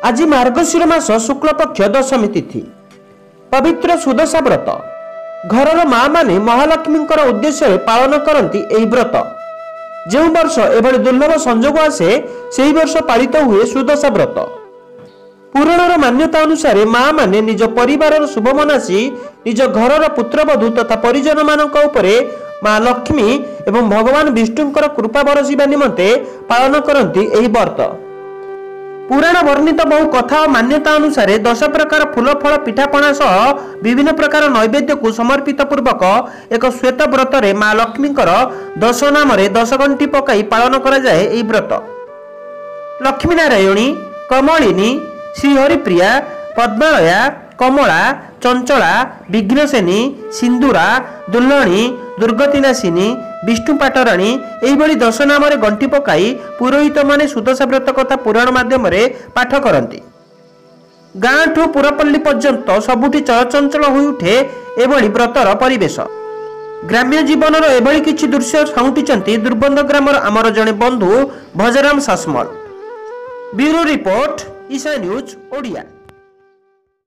आज मार्गशीर मास शुक्ल पक्ष दशमी तिथि पवित्र सुदशा व्रत घर माँ माने महालक्ष्मी उद्देश्य पालन करती एही व्रत। जो वर्ष एभली दुर्लभ संजोग आसे सेही वर्ष पालित हुए सुदशा व्रत। पुराणर मान्यता अनुसार माँ माने निज परिवार शुभ मनासी निज घरर पुत्रवधू तथा परिजन मानक उपरे माँ लक्ष्मी एवं भगवान विष्णुंकर कृपा बरसिबा निमंते पालन करती एही व्रत। पुराण वर्णित बहु कथा और मान्यता अनुसार 10 प्रकार फूल फल पिठापणा सह विभिन्न प्रकार नैवेद्य को समर्पित पूर्वक एक श्वेत व्रत रे माँ लक्ष्मी 10 नाम 10 गंठी पकाई पालन करा जाए। एही व्रत लक्ष्मी नारायणी, कमलिनी, श्रीहरिप्रिया, पद्मालया, कमला, चंचला, विघ्नसेनी, सिंदूरा, दुल्लणी, दुर्गतिनाशिनी, विष्णु पाटराणी एही 10 नाम गंठी पकाई पुरोहित माने सुदशा व्रत कथा पुराण माध्यम पाठ करती। गाँ ठू पुरपल्ली पर्यंत सबुठी चलचंचल हो उठे एभली व्रतर परिवेश। ग्राम्य जीवनर एभली किछि दृश्य साउंटिचंती दुर्बंध ग्रामर आमर जणे बंधु Bhajaram Sasamal. Bureau report Isha news Odia.